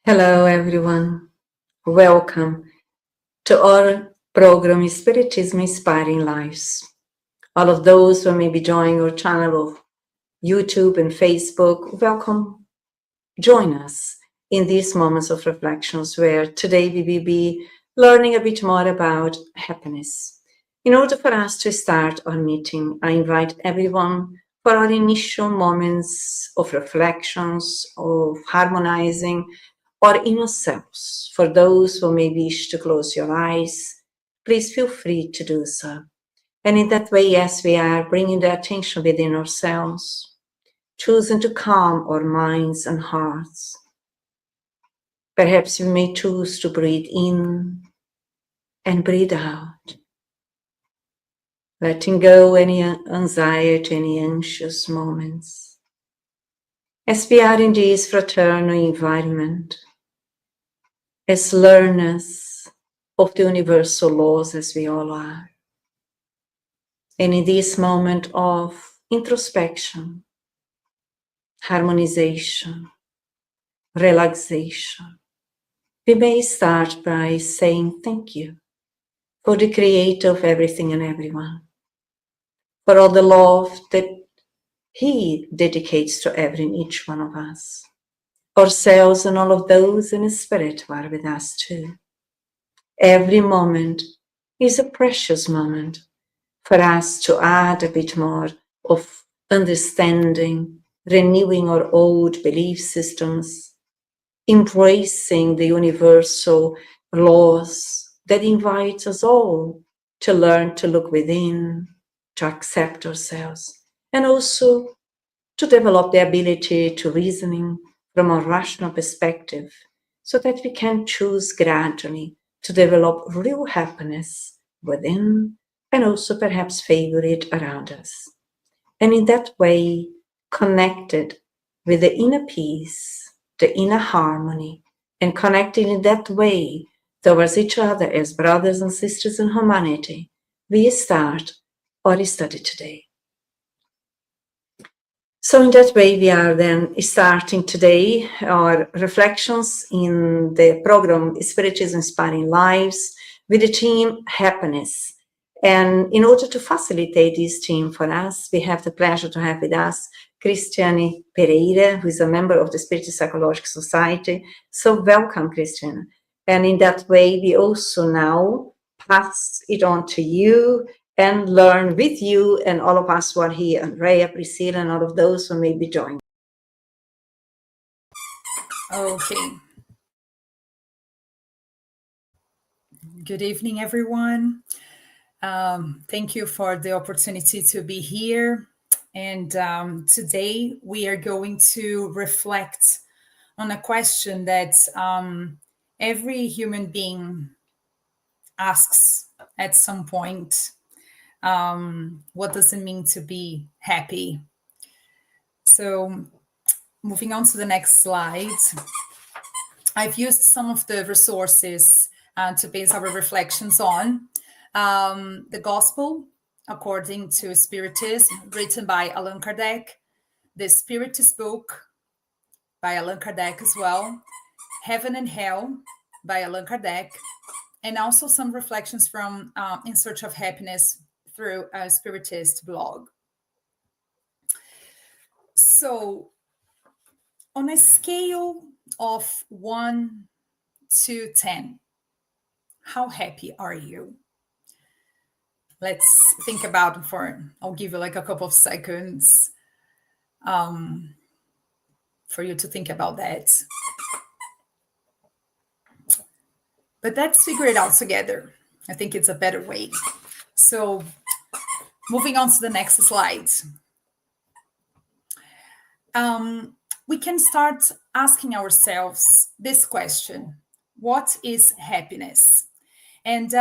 Hello, everyone. Welcome to our program Spiritism Inspiring Lives. All of those who may be joining our channel of YouTube and Facebook, welcome. Join us in these moments of reflections where today we will be learning a bit more about happiness. In order for us to start our meeting, I invite everyone for our initial moments of reflections, of harmonizing our inner selves. For those who may wish to close your eyes, please feel free to do so. And in that way, yes, we are bringing the attention within ourselves, choosing to calm our minds and hearts. Perhaps you may choose to breathe in and breathe out, letting go any anxiety, any anxious moments. As we are in this fraternal environment, as learners of the universal laws as we all are. And in this moment of introspection, harmonization, relaxation, we may start by saying thank you for the creator of everything and everyone, for all the love that he dedicates to every and each one of us, ourselves and all of those in his spirit who are with us too. Every moment is a precious moment for us to add a bit more of understanding, renewing our old belief systems, embracing the universal laws that invite us all to learn to look within, to accept ourselves, and also to develop the ability to reasoning from a rational perspective so that we can choose gradually to develop real happiness within and also perhaps favor it around us. And in that way, connected with the inner peace, the inner harmony, and connected in that way towards each other as brothers and sisters in humanity, we start our study today. So in that way, we are then starting today our reflections in the program Spiritism Inspiring Lives with the theme Happiness. And in order to facilitate this theme for us, we have the pleasure to have with us Cristiane Pereira, who is a member of the Spiritist Psychological Society. So welcome, Cristiane. And in that way, we also now pass it on to you and learn with you and all of us who are here, Andrea, Priscilla, and all of those who may be joining. Okay. Good evening, everyone. Thank you for the opportunity to be here. And today we are going to reflect on a question that every human being asks at some point. What does it mean to be happy? So moving on to the next slide, I've used some of the resources to base our reflections on. The Gospel according to Spiritism, written by Allan Kardec, the Spiritist book by Allan Kardec as well, Heaven and Hell by Allan Kardec, and also some reflections from In Search of Happiness through a Spiritist blog. So on a scale of 1 to 10, how happy are you? Let's think about I'll give you like a couple of seconds for you to think about that. But let's figure it out together. I think it's a better way. So moving on to the next slide. We can start asking ourselves this question: what is happiness? And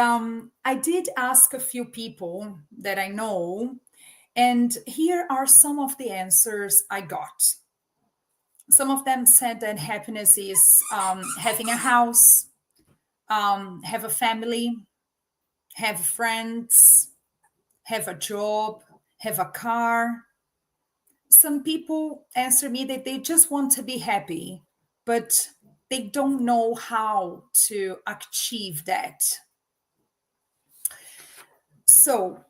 I did ask a few people that I know, and here are some of the answers I got. Some of them said that happiness is having a house, have a family, have friends, have a job, have a car. Some people answer me that they just want to be happy, but they don't know how to achieve that. So,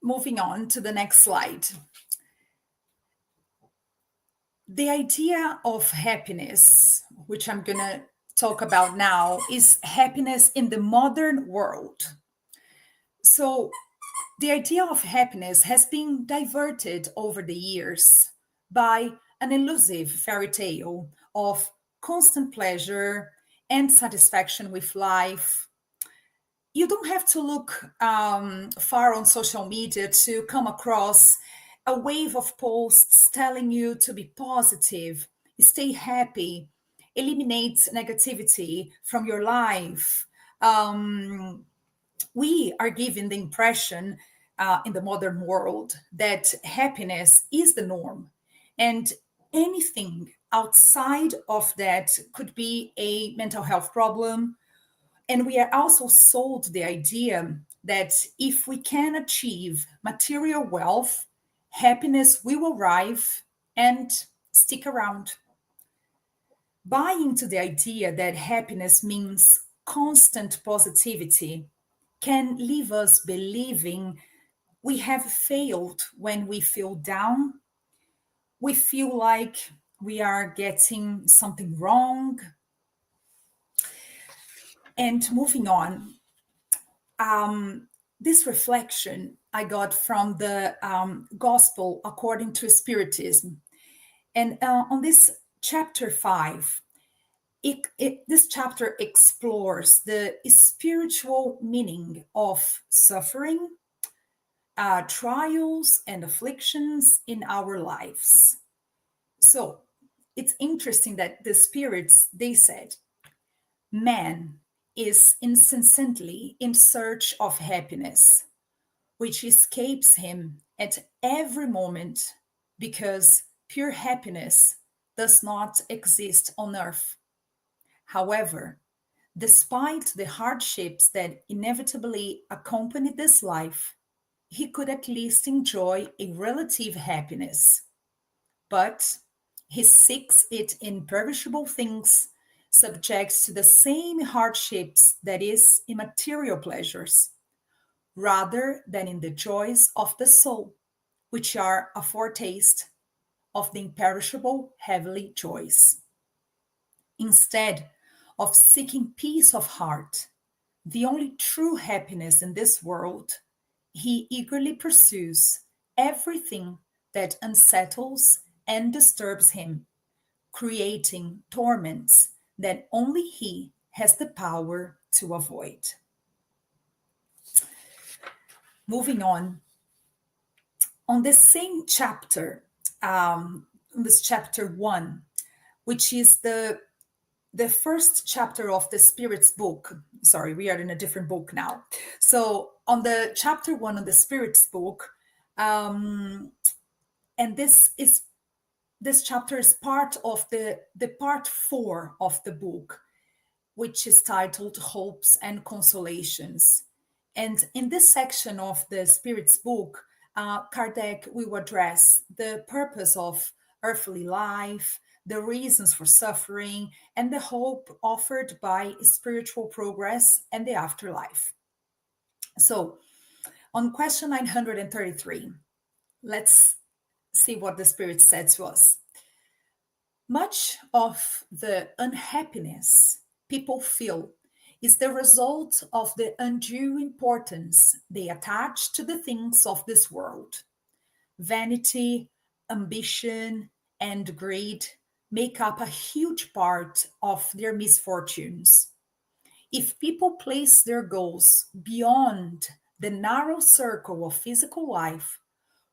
moving on to the next slide. The idea of happiness, which I'm going to talk about now, is happiness in the modern world. So, the idea of happiness has been diverted over the years by an elusive fairy tale of constant pleasure and satisfaction with life. You don't have to look far on social media to come across a wave of posts telling you to be positive, stay happy, eliminate negativity from your life. We are given the impression in the modern world that happiness is the norm, and anything outside of that could be a mental health problem. And we are also sold the idea that if we can achieve material wealth, happiness will arrive and stick around. Buying into the idea that happiness means constant positivity can leave us believing we have failed when we feel down. We feel like we are getting something wrong. And moving on, this reflection I got from the Gospel according to Spiritism. And on this chapter 5, this chapter explores the spiritual meaning of suffering, trials, and afflictions in our lives. So it's interesting that the spirits, they said, man is incessantly in search of happiness, which escapes him at every moment because pure happiness does not exist on earth. However, despite the hardships that inevitably accompany this life, he could at least enjoy a relative happiness. But he seeks it in perishable things, subject to the same hardships that is in material pleasures, rather than in the joys of the soul, which are a foretaste of the imperishable heavenly joys. Instead of seeking peace of heart, the only true happiness in this world, he eagerly pursues everything that unsettles and disturbs him, creating torments that only he has the power to avoid. Moving on the same chapter, this chapter 1, which is the first chapter of the Spirit's book. Sorry, we are in a different book now. So on the chapter 1 of the Spirit's book, and this chapter is part of the part 4 of the book, which is titled Hopes and Consolations. And in this section of the Spirit's book, Kardec will address the purpose of earthly life, the reasons for suffering, and the hope offered by spiritual progress and the afterlife. So, on question 933, let's see what the Spirit said to us. Much of the unhappiness people feel is the result of the undue importance they attach to the things of this world. Vanity, ambition, and greed make up a huge part of their misfortunes. If people place their goals beyond the narrow circle of physical life,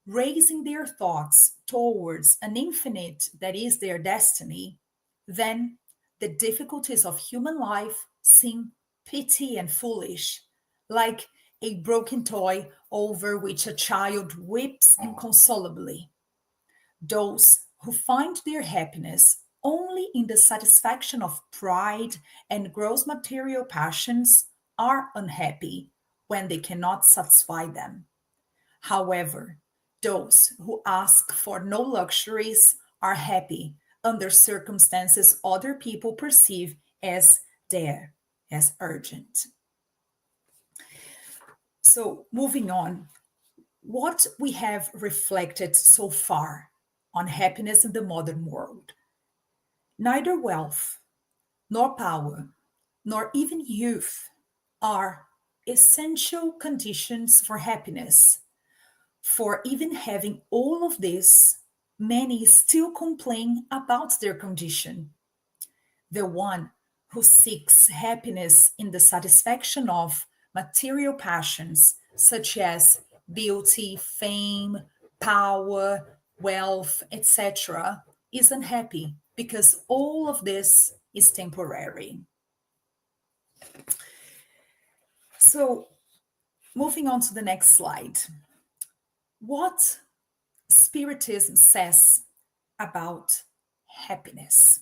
raising their thoughts towards an infinite that is their destiny, then the difficulties of human life seem petty and foolish, like a broken toy over which a child weeps inconsolably. Those who find their happiness only in the satisfaction of pride and gross material passions are unhappy when they cannot satisfy them. However, those who ask for no luxuries are happy under circumstances other people perceive as there, as urgent. So, moving on, what we have reflected so far on happiness in the modern world. Neither wealth, nor power, nor even youth are essential conditions for happiness. For even having all of this, many still complain about their condition. The one who seeks happiness in the satisfaction of material passions such as beauty, fame, power, wealth, etc., is unhappy because all of this is temporary. So, moving on to the next slide. What Spiritism says about happiness.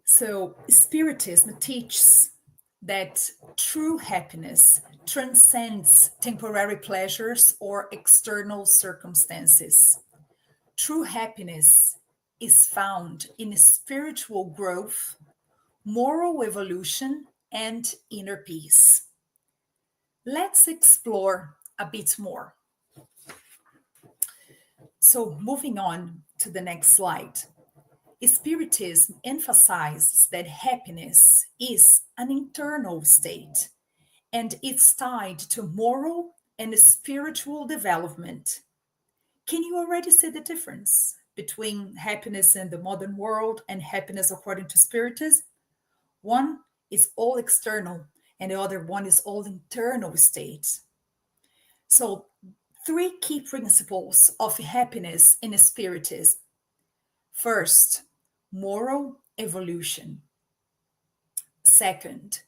So, Spiritism teaches that true happiness transcends temporary pleasures or external circumstances. True happiness is found in spiritual growth, moral evolution, and inner peace. Let's explore a bit more. So, moving on to the next slide. Spiritism emphasizes that happiness is an internal state and it's tied to moral and spiritual development. Can you already see the difference between happiness in the modern world and happiness according to Spiritism? One is all external and the other one is all internal state. So, three key principles of happiness in Spiritism. First, moral evolution. Second,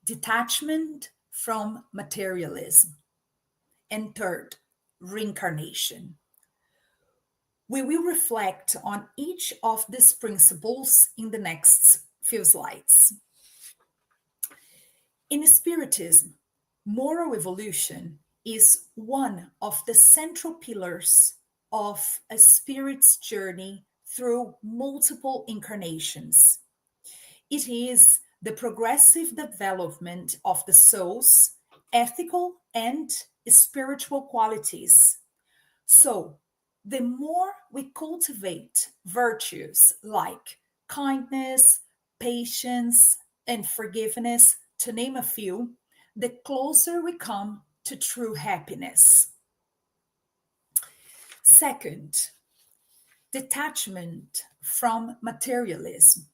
detachment from materialism. And third, reincarnation. We will reflect on each of these principles in the next few slides. In Spiritism, moral evolution is one of the central pillars of a spirit's journey through multiple incarnations. It is the progressive development of the soul's ethical and spiritual qualities. So, the more we cultivate virtues like kindness, patience, and forgiveness, to name a few, the closer we come to true happiness. Second, detachment from materialism.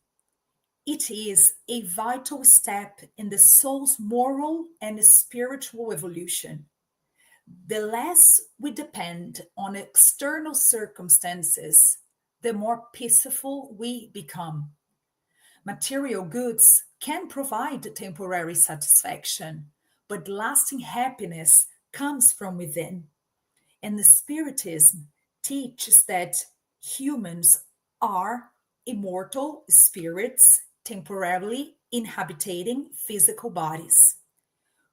It is a vital step in the soul's moral and spiritual evolution. The less we depend on external circumstances, the more peaceful we become. Material goods can provide temporary satisfaction, but lasting happiness comes from within. And the Spiritism teaches that humans are immortal spirits temporarily inhabiting physical bodies.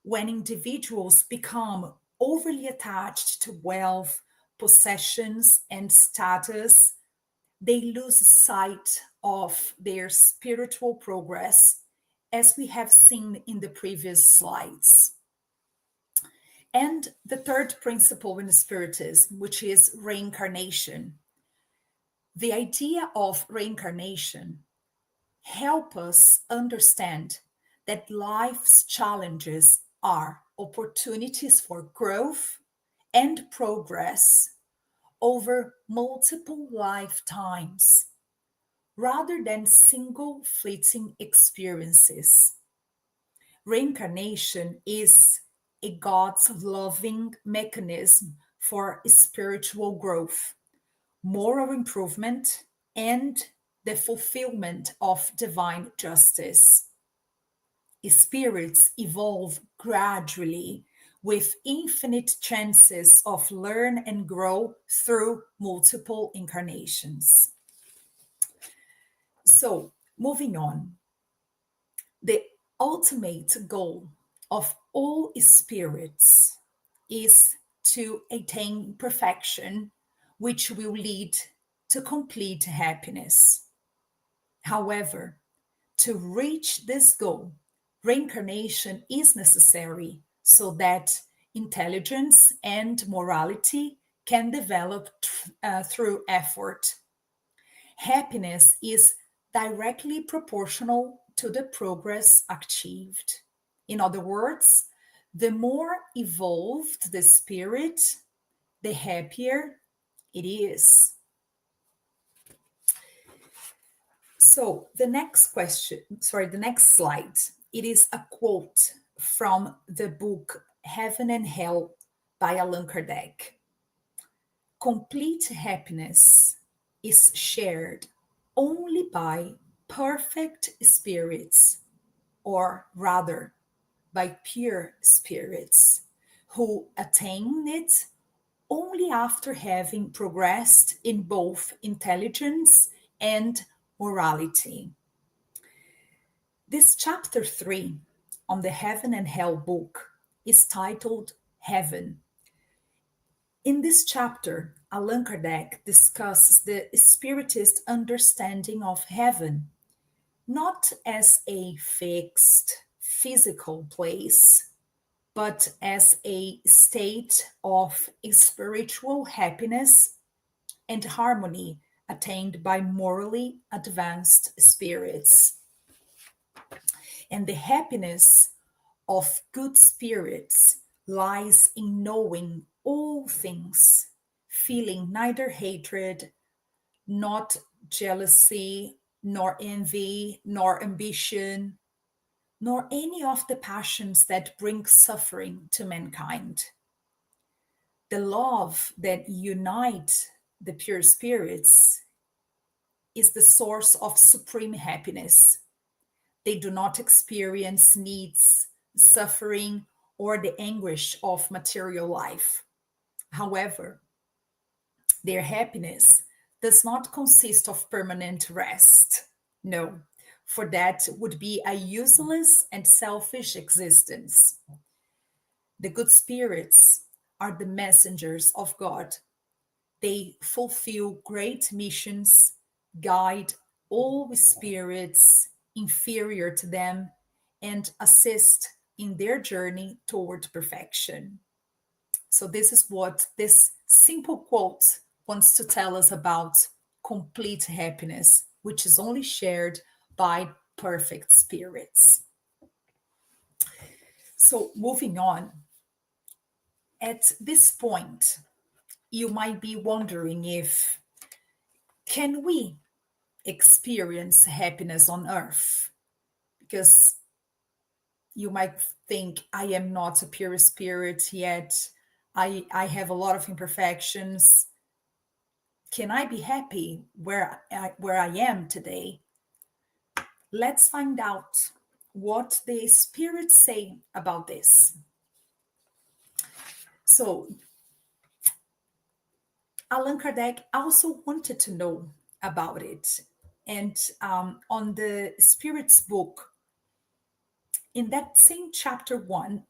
When individuals become overly attached to wealth, possessions, and status, they lose sight of their spiritual progress, as we have seen in the previous slides. And the third principle in Spiritism, which is reincarnation. The idea of reincarnation helps us understand that life's challenges are opportunities for growth and progress over multiple lifetimes, rather than single fleeting experiences. Reincarnation is a God's loving mechanism for spiritual growth, moral improvement, and the fulfillment of divine justice. Spirits evolve gradually with infinite chances of learn and grow through multiple incarnations. So, moving on, the ultimate goal of all spirits is to attain perfection, which will lead to complete happiness. However, to reach this goal, reincarnation is necessary so that intelligence and morality can develop through effort. Happiness is directly proportional to the progress achieved. In other words, the more evolved the spirit, the happier it is. So the next slide, it is a quote from the book Heaven and Hell by Allan Kardec. Complete happiness is shared only by perfect spirits, or rather, by pure spirits, who attain it only after having progressed in both intelligence and morality. This chapter 3 on the Heaven and Hell book is titled Heaven. In this chapter, Allan Kardec discusses the Spiritist understanding of heaven, not as a fixed physical place, but as a state of spiritual happiness and harmony attained by morally advanced spirits. And the happiness of good spirits lies in knowing all things, feeling neither hatred, not jealousy, nor envy, nor ambition, nor any of the passions that bring suffering to mankind. The love that unites the pure spirits is the source of supreme happiness. They do not experience needs, suffering, or the anguish of material life. However, their happiness does not consist of permanent rest. No, for that would be a useless and selfish existence. The good spirits are the messengers of God. They fulfill great missions, guide all spirits inferior to them, and assist in their journey toward perfection. So, this is what this simple quote wants to tell us about complete happiness, which is only shared by perfect spirits. So, moving on, at this point, you might be wondering if can we experience happiness on earth? Because you might think, I am not a pure spirit yet. I have a lot of imperfections. Can I be happy where I am today? Let's find out what the spirits say about this. So, Allan Kardec also wanted to know about it. And on the Spirits book, in that same chapter 1,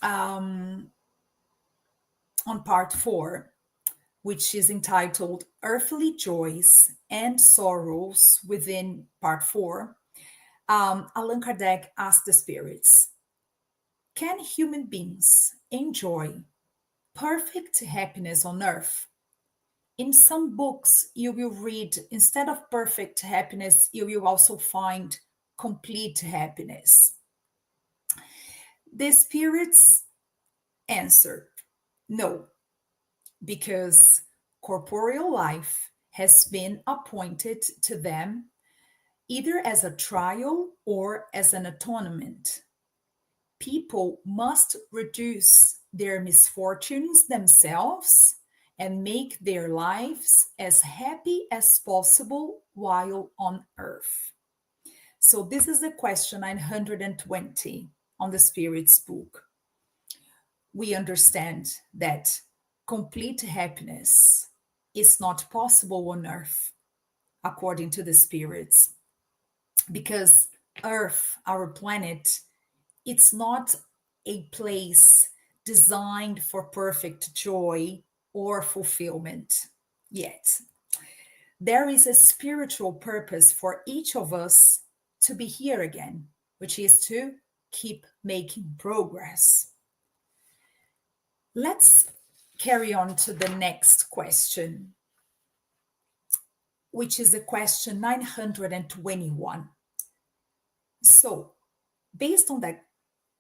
on part 4, which is entitled Earthly Joys and Sorrows within part 4, Allan Kardec asked the spirits, can human beings enjoy perfect happiness on earth? In some books, you will read, instead of perfect happiness, you will also find complete happiness. The spirits answered, no, because corporeal life has been appointed to them either as a trial or as an atonement. People must reduce their misfortunes themselves and make their lives as happy as possible while on earth. So this is the question 920 on the Spirit's book. We understand that complete happiness is not possible on earth, according to the spirits, because Earth, our planet, it's not a place designed for perfect joy or fulfillment yet. there is a spiritual purpose for each of us to be here again, which is to keep making progress. Let's carry on to the next question, which is the question 921. So, based on that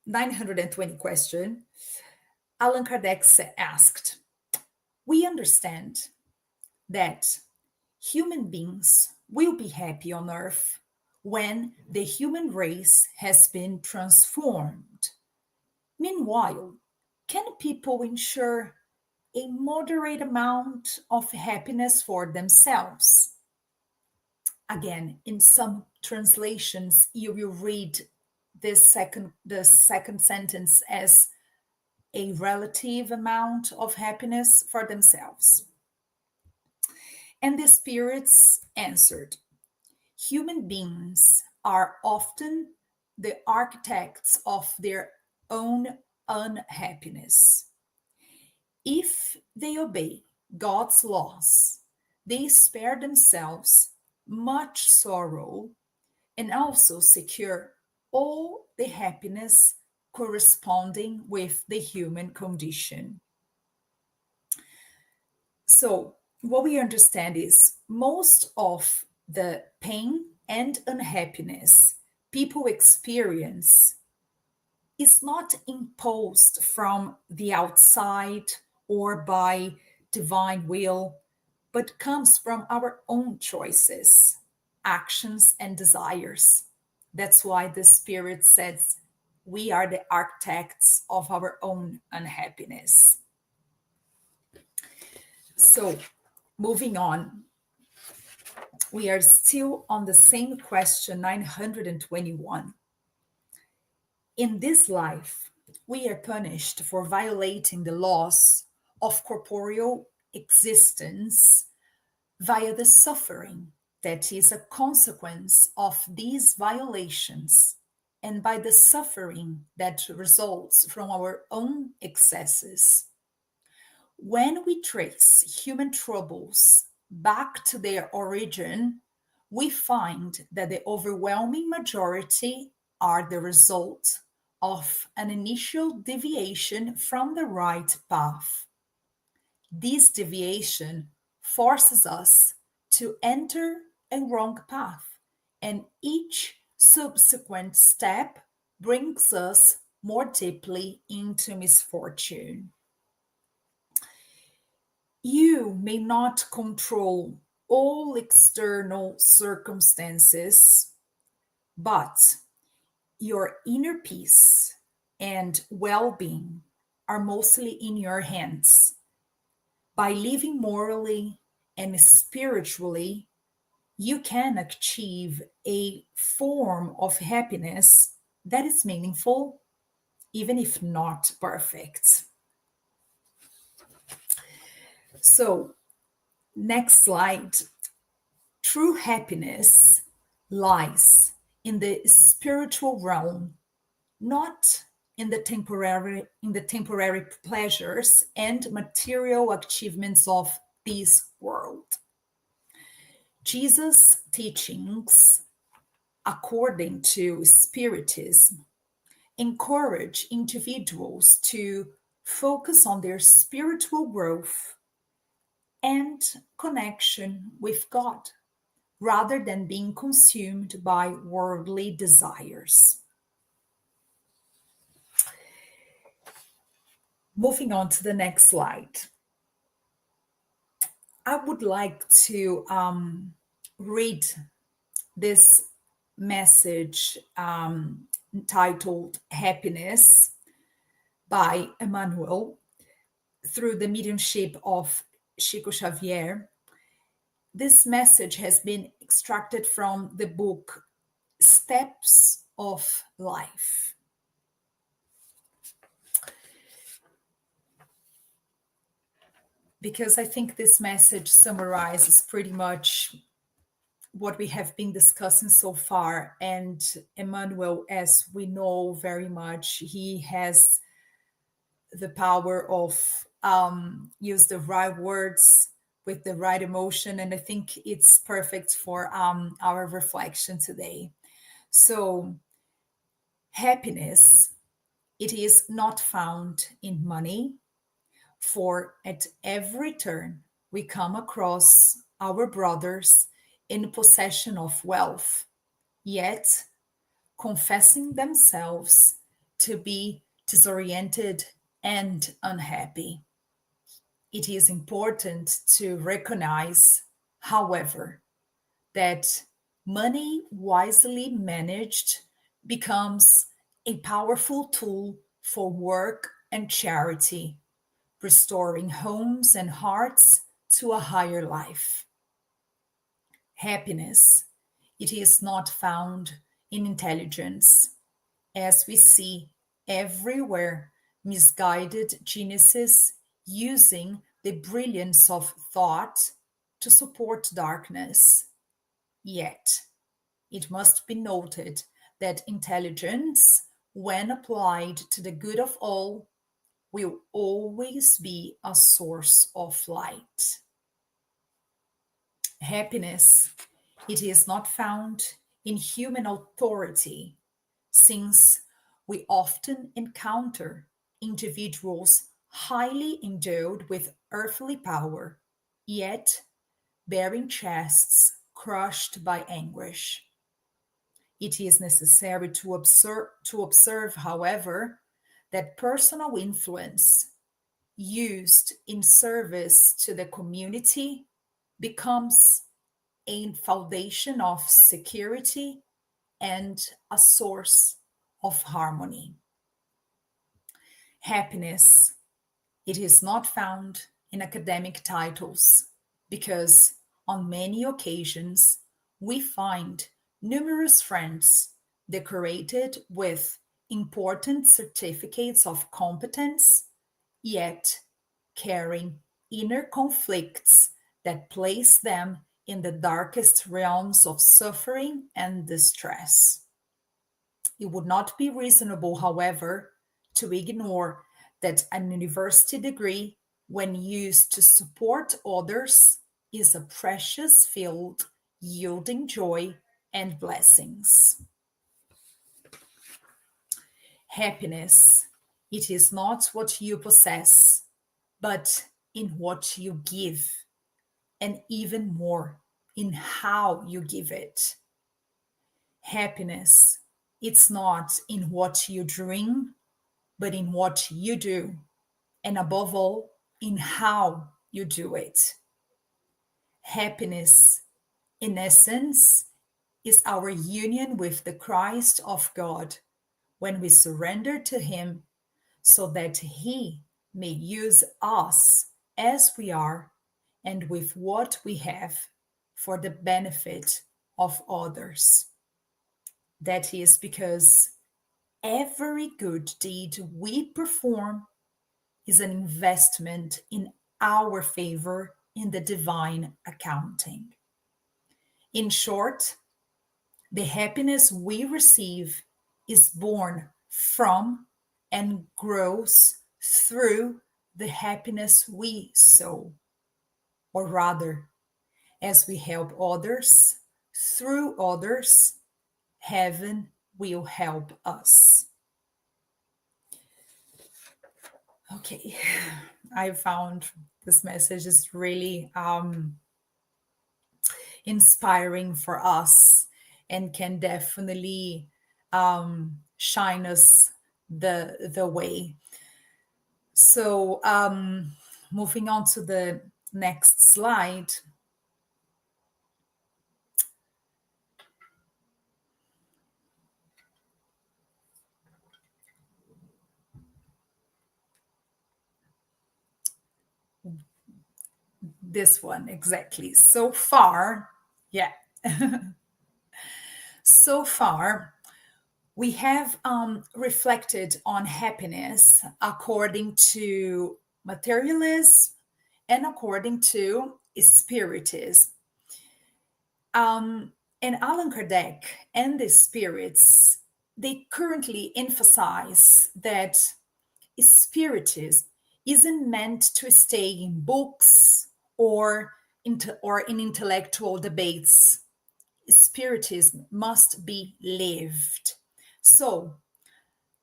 920 question, Allan Kardec asked, we understand that human beings will be happy on earth when the human race has been transformed. Meanwhile, can people ensure a moderate amount of happiness for themselves? Again, in some translations, you will read the second sentence as a relative amount of happiness for themselves. And the spirits answered, human beings are often the architects of their own unhappiness. If they obey God's laws, they spare themselves much sorrow and also secure all the happiness corresponding with the human condition. So, what we understand is most of the pain and unhappiness people experience is not imposed from the outside or by divine will, but comes from our own choices, actions, and desires. That's why the Spirit says we are the architects of our own unhappiness. So, moving on, we are still on the same question 921. In this life, we are punished for violating the laws of corporeal existence via the suffering that is a consequence of these violations, and by the suffering that results from our own excesses. When we trace human troubles back to their origin, we find that the overwhelming majority are the result of an initial deviation from the right path. This deviation forces us to enter a wrong path, and each subsequent step brings us more deeply into misfortune. You may not control all external circumstances, but your inner peace and well being are mostly in your hands. By living morally and spiritually, you can achieve a form of happiness that is meaningful, even if not perfect. So, next slide. True happiness lies in the spiritual realm, not in the temporary pleasures and material achievements of this world. Jesus' teachings, according to Spiritism, encourage individuals to focus on their spiritual growth and connection with God, rather than being consumed by worldly desires. Moving on to the next slide. I would like to read this message titled Happiness by Emmanuel through the mediumship of Chico Xavier. This message has been extracted from the book Steps of Life. Because I think this message summarizes pretty much what we have been discussing so far. And Emmanuel, as we know very much, he has the power of use the right words with the right emotion, and I think it's perfect for our reflection today. So, happiness, it is not found in money, for at every turn we come across our brothers in possession of wealth, yet confessing themselves to be disoriented and unhappy. It is important to recognize, however, that money wisely managed becomes a powerful tool for work and charity, restoring homes and hearts to a higher life. Happiness, it is not found in intelligence, as we see everywhere misguided geniuses using the brilliance of thought to support darkness. Yet, it must be noted that intelligence, when applied to the good of all, will always be a source of light. Happiness, it is not found in human authority, since we often encounter individuals highly endowed with earthly power, yet bearing chests crushed by anguish. It is necessary to observe, however, that personal influence used in service to the community becomes a foundation of security and a source of harmony. Happiness, it is not found in academic titles, because on many occasions we find numerous friends decorated with important certificates of competence, yet carrying inner conflicts that place them in the darkest realms of suffering and distress. It would not be reasonable, however, to ignore that an university degree, when used to support others, is a precious field yielding joy and blessings. Happiness, it is not what you possess, but in what you give, and even more in how you give it. Happiness, it's not in what you dream, but in what you do, and above all, in how you do it. Happiness, in essence, is our union with the Christ of God when we surrender to Him so that He may use us as we are and with what we have for the benefit of others. That is because every good deed we perform is an investment in our favor in the divine accounting. In short, the happiness we receive is born from and grows through the happiness we sow, or rather, as we help others, through others, heaven will help us. Okay, I found this message is really inspiring for us and can definitely shine us the way. So moving on to the next slide. This one, exactly. So far, yeah. So far, we have reflected on happiness according to materialism and according to Spiritism. And Allan Kardec and the spirits, they currently emphasize that Spiritism isn't meant to stay in books or in intellectual debates. Spiritism must be lived. So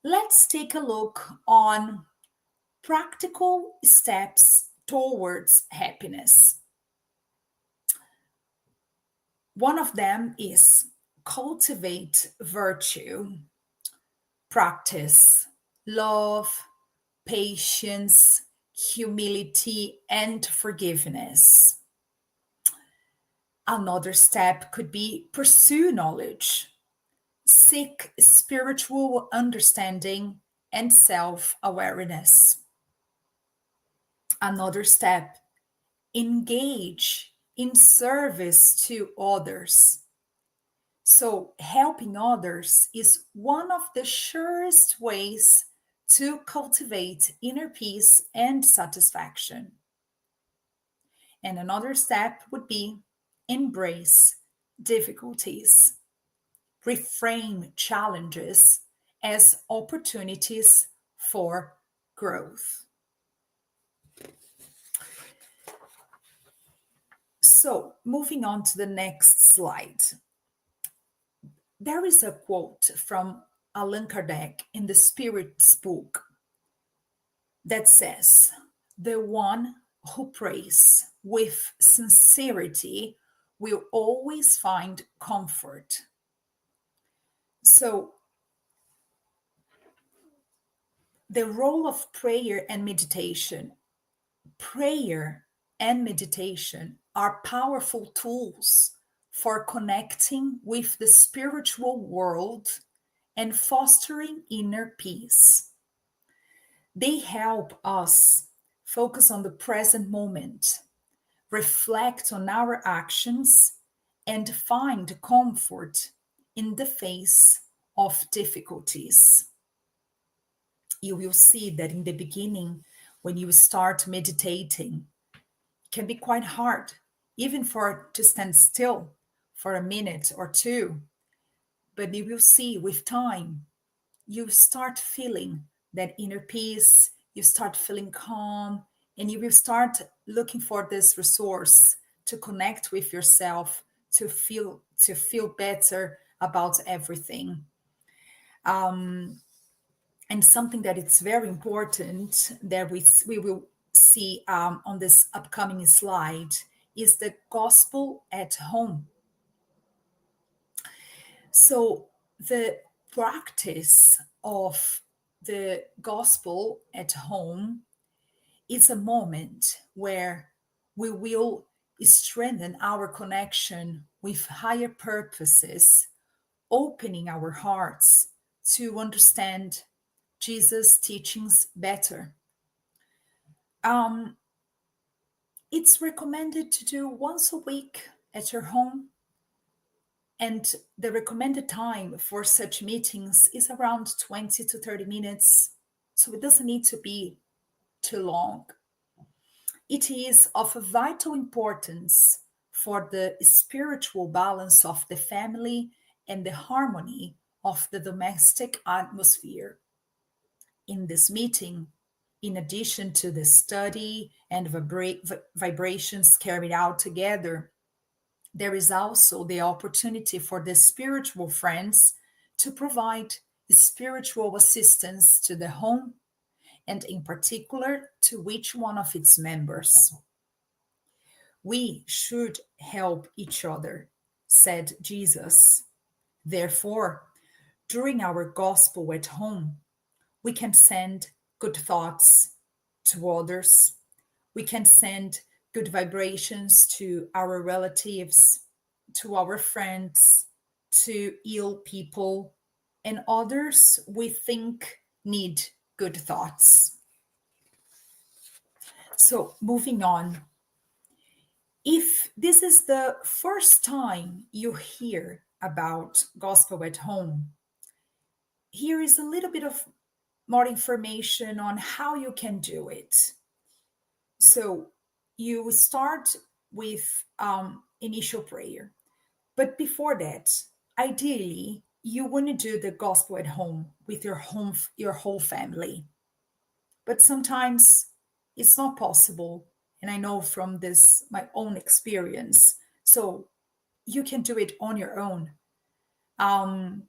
let's take a look on practical steps towards happiness. One of them is cultivate virtue, practice love, patience, humility, and forgiveness. Another step could be pursue knowledge, seek spiritual understanding and self awareness. Another step, engage in service to others. So, helping others is one of the surest ways to cultivate inner peace and satisfaction. And another step would be embrace difficulties, reframe challenges as opportunities for growth. So, moving on to the next slide. There is a quote from Allan Kardec in the Spirit's book that says, "The one who prays with sincerity will always find comfort." So, the role of prayer and meditation. Prayer and meditation are powerful tools for connecting with the spiritual world and fostering inner peace. They help us focus on the present moment, reflect on our actions, and find comfort in the face of difficulties. You will see that in the beginning, when you start meditating, it can be quite hard, even for to stand still for a minute or two. But you will see with time, you start feeling that inner peace, you start feeling calm, and you will start looking for this resource to connect with yourself, to feel better about everything. And something that it's very important that we will see on this upcoming slide is the gospel at home. So the practice of the gospel at home is a moment where we will strengthen our connection with higher purposes, opening our hearts to understand Jesus' teachings better. Um, it's recommended to do once a week at your home, and the recommended time for such meetings is around 20 to 30 minutes, so it doesn't need to be too long. It is of vital importance for the spiritual balance of the family and the harmony of the domestic atmosphere. In this meeting, in addition to the study and vibrations carried out together, there is also the opportunity for the spiritual friends to provide spiritual assistance to the home and, in particular, to each one of its members. We should help each other, said Jesus. Therefore, during our gospel at home, we can send good thoughts to others. We can send good vibrations to our relatives, to our friends, to ill people, and others we think need good thoughts. So, moving on. If this is the first time you hear about gospel at home, here is a little bit of more information on how you can do it. So you start with initial prayer. But before that, ideally, you want to do the gospel at home with your whole family. But sometimes it's not possible And I know from this, my own experience. So you can do it on your own. Um,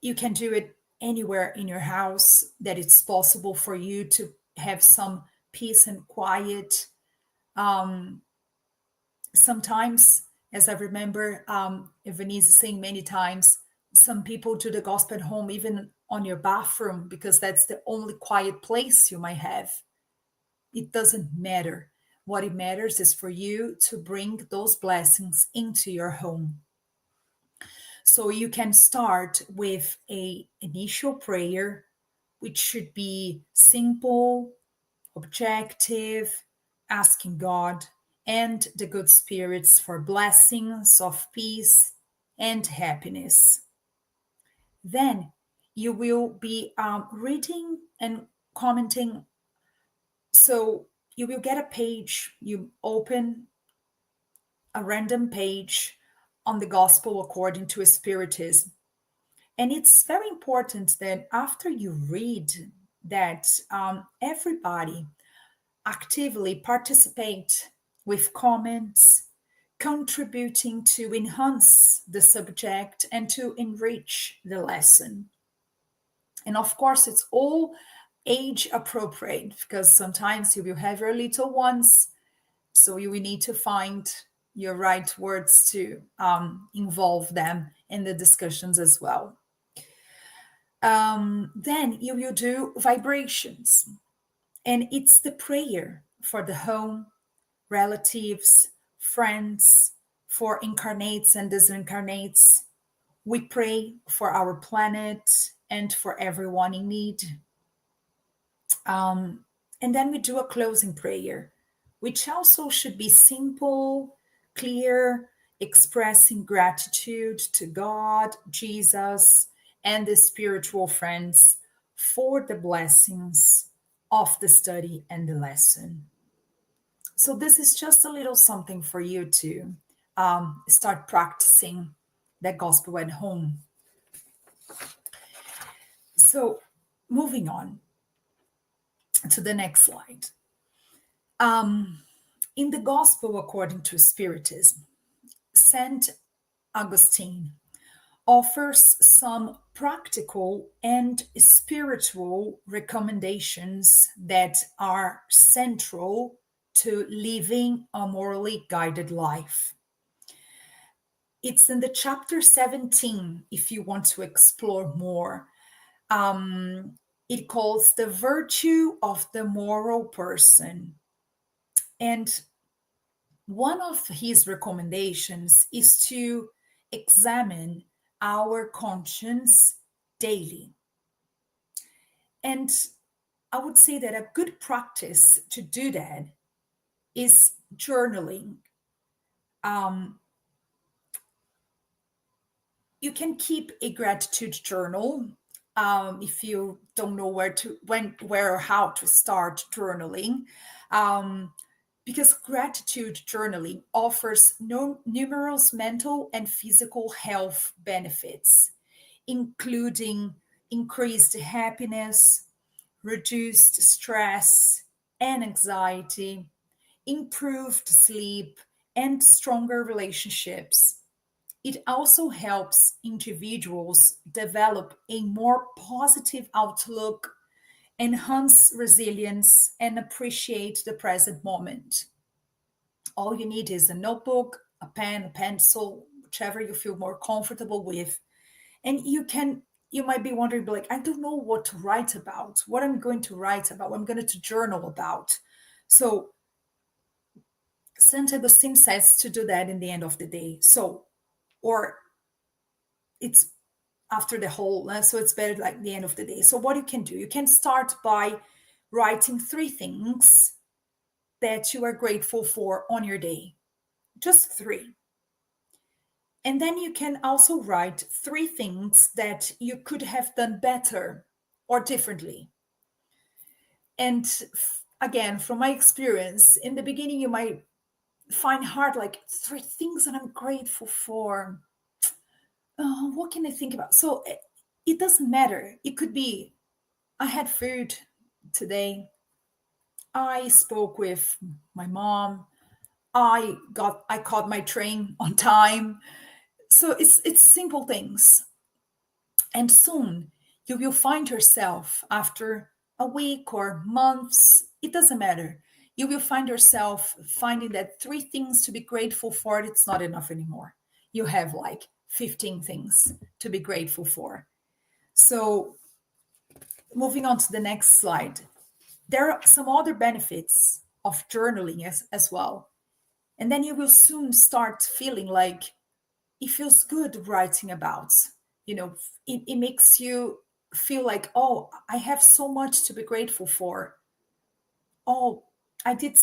you can do it anywhere in your house that it's possible for you to have some peace and quiet. Um, Sometimes, as I remember, Evanise saying many times, some people do the gospel at home, even on your bathroom, because that's the only quiet place you might have. It doesn't matter. What it matters is for you to bring those blessings into your home. So you can start with a initial prayer, which should be simple, objective, asking God and the good spirits for blessings of peace and happiness. Then you will be reading and commenting. So you will get a page, you open a random page on the gospel according to Spiritism. And it's very important that after you read that, everybody actively participate with comments, contributing to enhance the subject and to enrich the lesson. And of course, it's all age appropriate, because sometimes you will have your little ones, so you will need to find your right words to involve them in the discussions as well. Then you will do vibrations, and it's the prayer for the home, relatives, friends, for incarnates and disincarnates. We pray for our planet and for everyone in need. And then we do a closing prayer, which also should be simple, clear, expressing gratitude to God, Jesus, and the spiritual friends for the blessings of the study and the lesson. So, this is just a little something for you to start practicing that gospel at home. So, moving on to the next slide. In the Gospel according to Spiritism, Saint Augustine offers some practical and spiritual recommendations that are central to living a morally guided life. It's in the chapter 17, if you want to explore more. It calls the virtue of the moral person. And one of his recommendations is to examine our conscience daily. And I would say that a good practice to do that is journaling. You can keep a gratitude journal if you don't know where or how to start journaling. Because gratitude journaling offers numerous mental and physical health benefits, including increased happiness, reduced stress and anxiety, improved sleep, and stronger relationships. It also helps individuals develop a more positive outlook, enhance resilience, and appreciate the present moment. All you need is a notebook, a pen, a pencil, whichever you feel more comfortable with. And you might be wondering, like, I don't know what to write about, what I'm going to write about, what I'm going to journal about. So St. Augustine says to do that in the end of the day. So, or it's after the whole, so it's better like the end of the day. So what you can do, you can start by writing 3 things that you are grateful for on your day, just 3. And then you can also write 3 things that you could have done better or differently. And again, from my experience, in the beginning you might find hard, like 3 things that I'm grateful for. What can I think about? So it doesn't matter. It could be, I had food today. I spoke with my mom. I caught my train on time. So it's simple things. And soon you will find yourself after a week or months, it doesn't matter. You will find yourself finding that 3 things to be grateful for, it's not enough anymore. You have like 15 things to be grateful for. So moving on to the next slide, there are some other benefits of journaling as well. And then you will soon start feeling like it feels good writing about, it makes you feel like, oh, I have so much to be grateful for. Oh, I did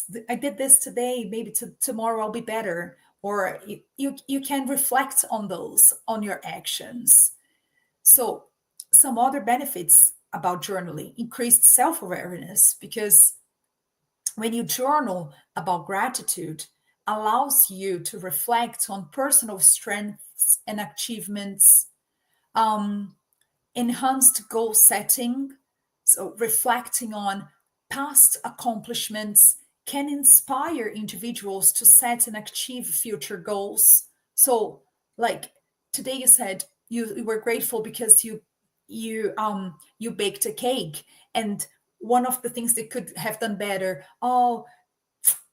this today, maybe tomorrow I'll be better. Or you can reflect on those, on your actions. So some other benefits about journaling: increased self-awareness, because when you journal about gratitude, allows you to reflect on personal strengths and achievements, um, enhanced goal setting. So reflecting on past accomplishments can inspire individuals to set and achieve future goals. So, like today, you said you were grateful because you baked a cake, and one of the things they could have done better, oh,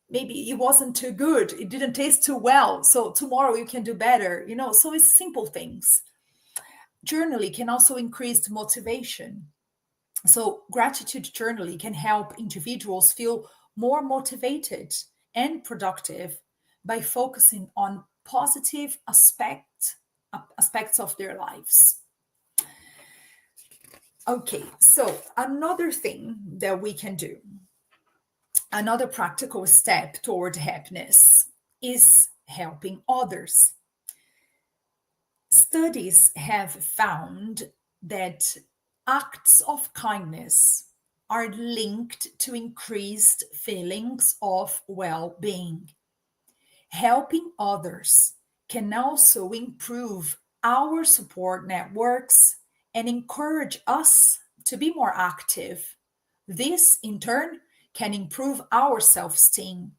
maybe it wasn't too good, it didn't taste too well, so tomorrow you can do better, so it's simple things. Journaling can also increase motivation. So gratitude journaling can help individuals feel more motivated and productive by focusing on positive aspects of their lives. Okay, so another thing that we can do, another practical step toward happiness, is helping others. Studies have found that acts of kindness are linked to increased feelings of well being. Helping others can also improve our support networks and encourage us to be more active. This, in turn, can improve our self esteem.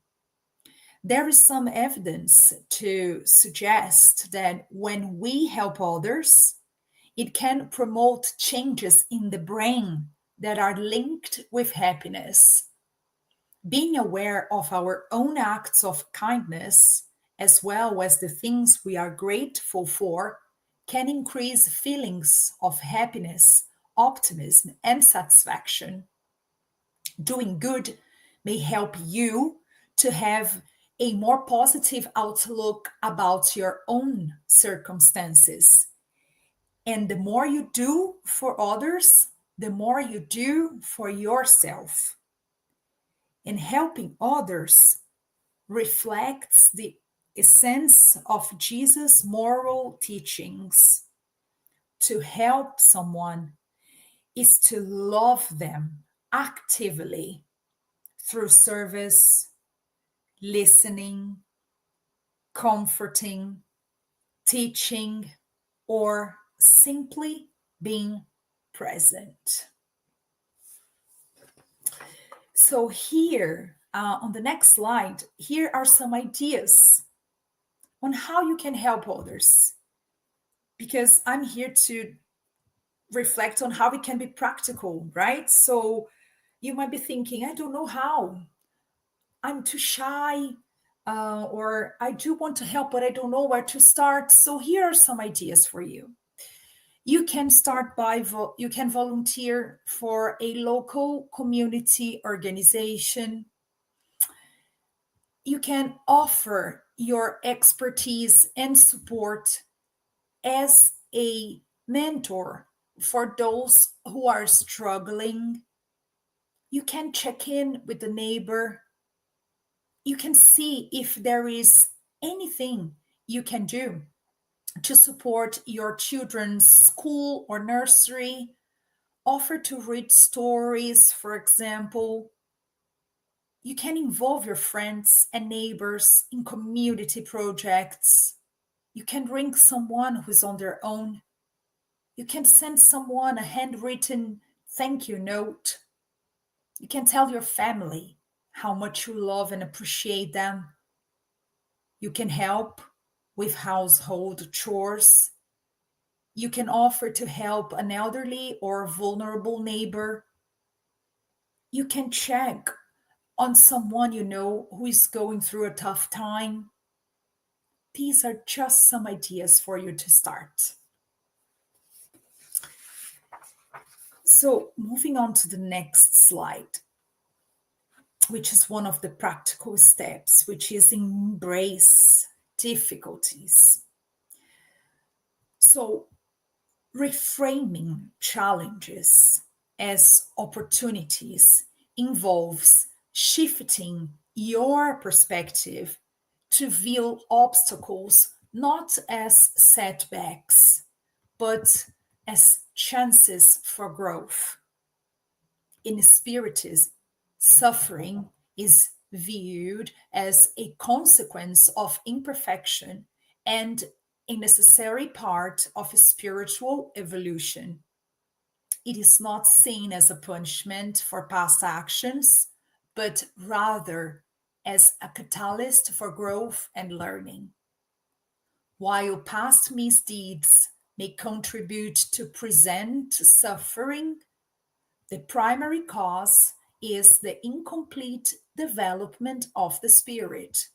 There is some evidence to suggest that when we help others, it can promote changes in the brain that are linked with happiness. Being aware of our own acts of kindness, as well as the things we are grateful for, can increase feelings of happiness, optimism, and satisfaction. Doing good may help you to have a more positive outlook about your own circumstances. And the more you do for others, the more you do for yourself. And helping others reflects the essence of Jesus' moral teachings. To help someone is to love them actively through service, listening, comforting, teaching, or simply being present. So here, on the next slide, here are some ideas on how you can help others. Because I'm here to reflect on how it can be practical, right? So you might be thinking, I don't know how. I'm too shy, or I do want to help, but I don't know where to start. So here are some ideas for you. You can start by, you can volunteer for a local community organization. You can offer your expertise and support as a mentor for those who are struggling. You can check in with the neighbor. You can see if there is anything you can do to support your children's school or nursery. Offer to read stories, for example. You can involve your friends and neighbors in community projects. You can ring someone who's on their own. You can send someone a handwritten thank you note. You can tell your family how much you love and appreciate them. You can help with household chores. You can offer to help an elderly or vulnerable neighbor. You can check on someone you know who is going through a tough time. These are just some ideas for you to start. So, moving on to the next slide, which is one of the practical steps, which is embrace difficulties. So, reframing challenges as opportunities involves shifting your perspective to view obstacles not as setbacks, but as chances for growth. In Spiritism, suffering is viewed as a consequence of imperfection and a necessary part of spiritual evolution. It is not seen as a punishment for past actions, but rather as a catalyst for growth and learning. While past misdeeds may contribute to present suffering, the primary cause is the incomplete development of the spirit.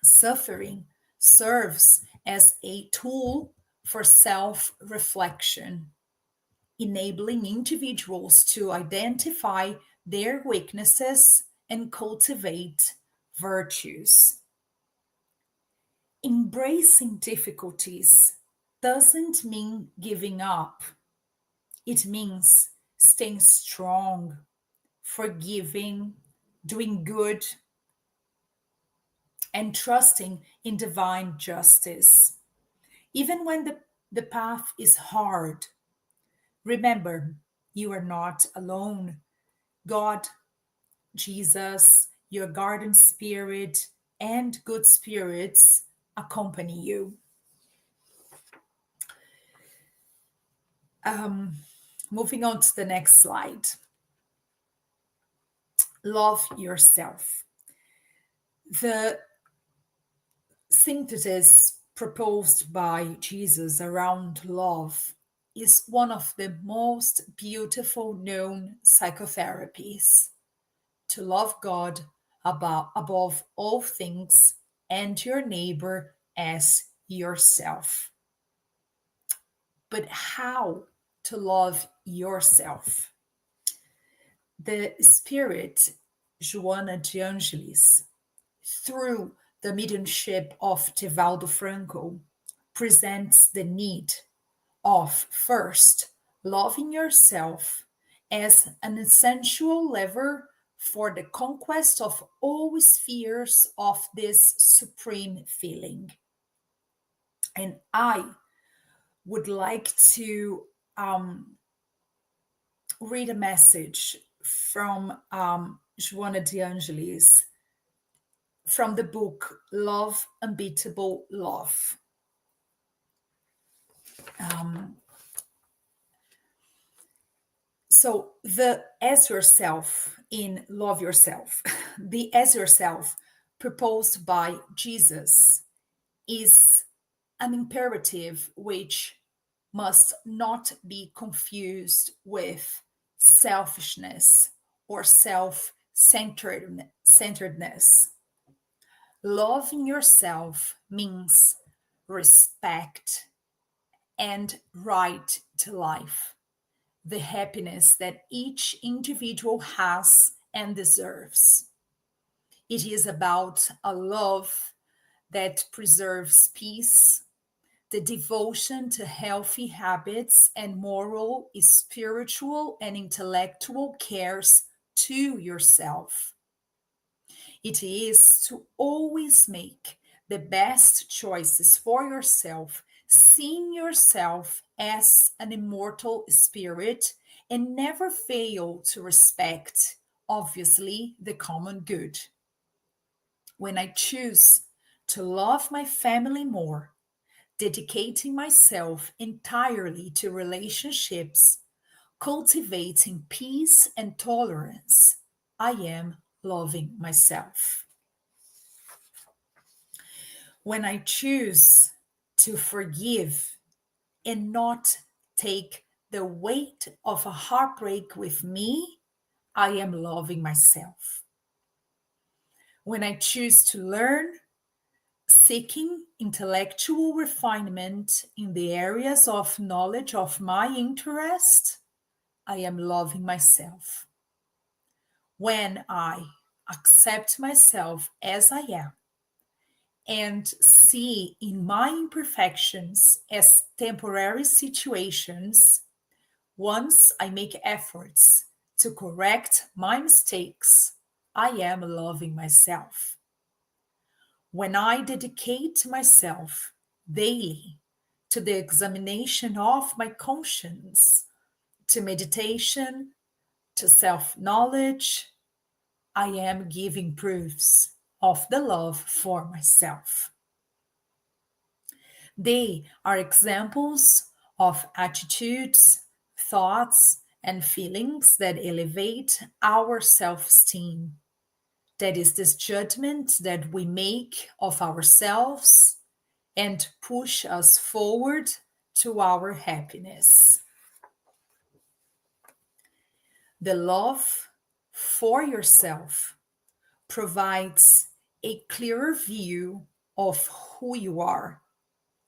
Suffering serves as a tool for self-reflection, enabling individuals to identify their weaknesses and cultivate virtues. Embracing difficulties doesn't mean giving up. It means staying strong, forgiving, doing good, and trusting in divine justice. Even when the path is hard, remember, you are not alone. God, Jesus, your guardian spirit, and good spirits accompany you. Moving on to the next slide. Love yourself. The synthesis proposed by Jesus around love is one of the most beautiful known psychotherapies. To love God above all things and your neighbor as yourself. But how to love yourself? The spirit Joana de Angelis, through the mediumship of Divaldo Franco, presents the need of first loving yourself as an essential lever for the conquest of all spheres of this supreme feeling. And I would like to read a message from Joana de Angelis from the book Love, Unbeatable Love. So the as yourself in Love Yourself, the as yourself proposed by Jesus is an imperative which must not be confused with selfishness or self-centeredness. Loving yourself means respect and right to life, the happiness that each individual has and deserves. It is about a love that preserves peace, the devotion to healthy habits and moral, spiritual, and intellectual cares to yourself. It is to always make the best choices for yourself, seeing yourself as an immortal spirit, and never fail to respect, obviously, the common good. When I choose to love my family more, dedicating myself entirely to relationships, cultivating peace and tolerance, I am loving myself. When I choose to forgive and not take the weight of a heartbreak with me, I am loving myself. When I choose to learn, seeking intellectual refinement in the areas of knowledge of my interest, I am loving myself. When I accept myself as I am and see in my imperfections as temporary situations, once I make efforts to correct my mistakes, I am loving myself. When I dedicate myself daily to the examination of my conscience, to meditation, to self-knowledge, I am giving proofs of the love for myself. They are examples of attitudes, thoughts, and feelings that elevate our self-esteem. That is this judgment that we make of ourselves and push us forward to our happiness. The love for yourself provides a clearer view of who you are,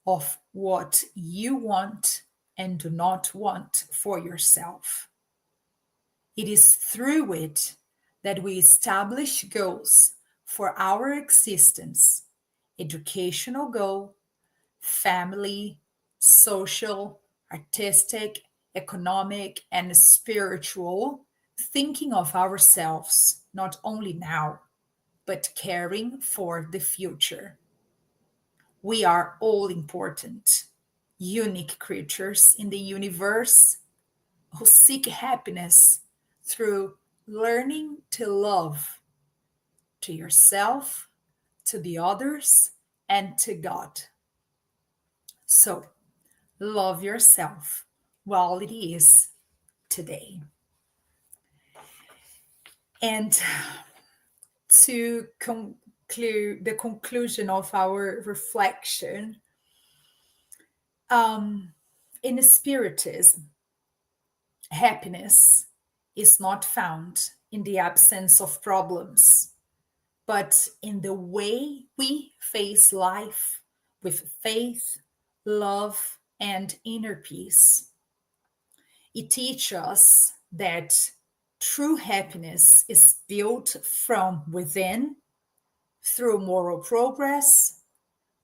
of what you want and do not want for yourself. It is through it that we establish goals for our existence: educational goal, family, social, artistic, economic, and spiritual, thinking of ourselves not only now, but caring for the future. We are all important, unique creatures in the universe who seek happiness through learning to love, to yourself, to the others, and to God. So, love yourself while it is today. And to conclude the conclusion of our reflection, in Spiritism, happiness is not found in the absence of problems, but in the way we face life with faith, love, and inner peace. It teaches us that true happiness is built from within through moral progress,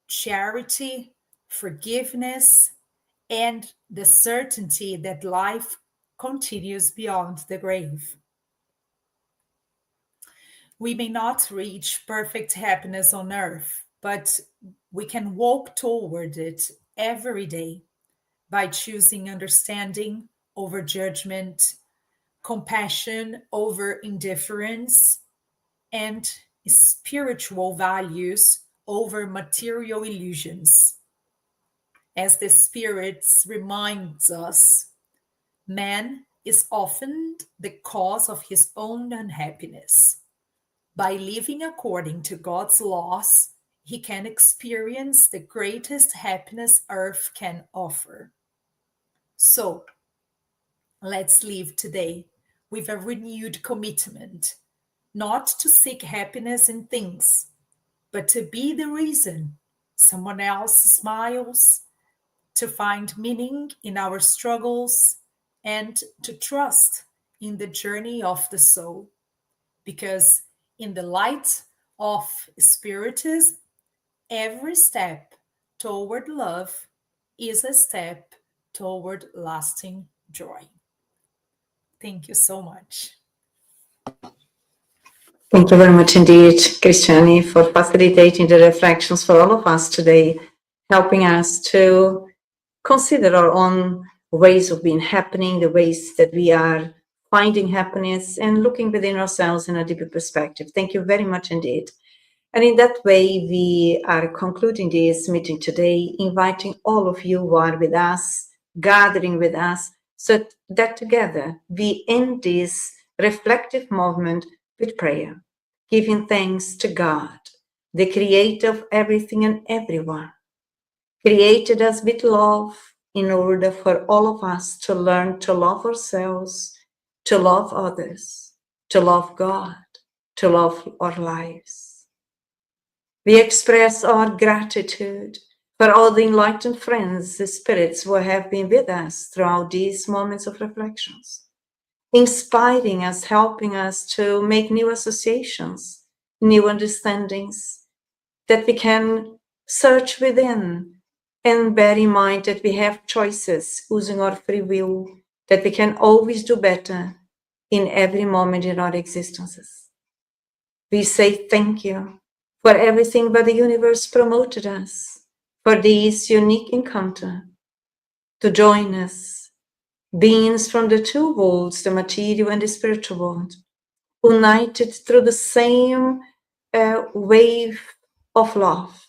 charity, forgiveness, and the certainty that life continues beyond the grave. We may not reach perfect happiness on earth, but we can walk toward it every day by choosing understanding over judgment, compassion over indifference, and spiritual values over material illusions. As the spirits reminds us, man is often the cause of his own unhappiness. By living according to God's laws, he can experience the greatest happiness earth can offer. So, let's live today with a renewed commitment, not to seek happiness in things, but to be the reason someone else smiles, to find meaning in our struggles, and to trust in the journey of the soul. Because in the light of Spiritism, every step toward love is a step toward lasting joy. Thank you so much. Thank you very much indeed, Cristiane, for facilitating the reflections for all of us today, helping us to consider our own ways of being happening, the ways that we are finding happiness, and looking within ourselves in a deeper perspective. Thank you very much indeed. And in that way, we are concluding this meeting today, inviting all of you who are with us, gathering with us, so that together we end this reflective movement with prayer. giving thanks to God, the creator of everything and everyone, created us with love in order for all of us to learn to love ourselves, to love others, to love God, to love our lives. We express our gratitude for all the enlightened friends, the spirits who have been with us throughout these moments of reflections, inspiring us, helping us to make new associations, new understandings, that we can search within and bear in mind that we have choices using our free will, that we can always do better in every moment in our existences. We say thank you for everything that the universe promoted us, for this unique encounter, to join us, beings from the two worlds, the material and the spiritual world, united through the same wave of love,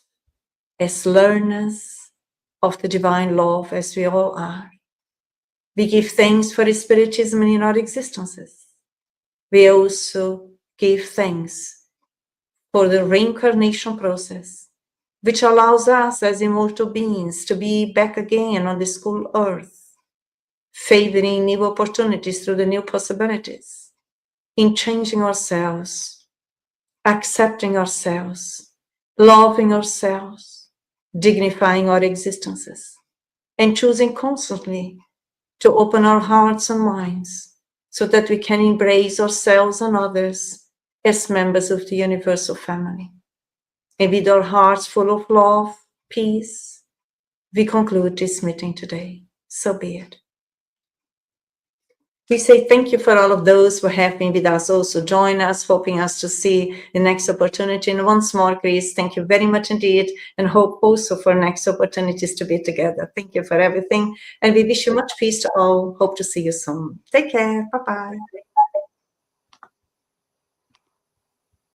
as learners of the divine love as we all are. We give thanks for Spiritism in our existences. We also give thanks for the reincarnation process, which allows us as immortal beings to be back again on the school earth, favoring new opportunities through the new possibilities, in changing ourselves, accepting ourselves, loving ourselves, dignifying our existences, and choosing constantly to open our hearts and minds so that we can embrace ourselves and others as members of the universal family. And with our hearts full of love, peace, we conclude this meeting today. So be it. We say thank you for all of those who have been with us, also join us, hoping us to see the next opportunity. And once more, Chris, thank you very much indeed, and hope also for next opportunities to be together. Thank you for everything, and we wish you much peace to all. Hope to see you soon. Take care. Bye-bye.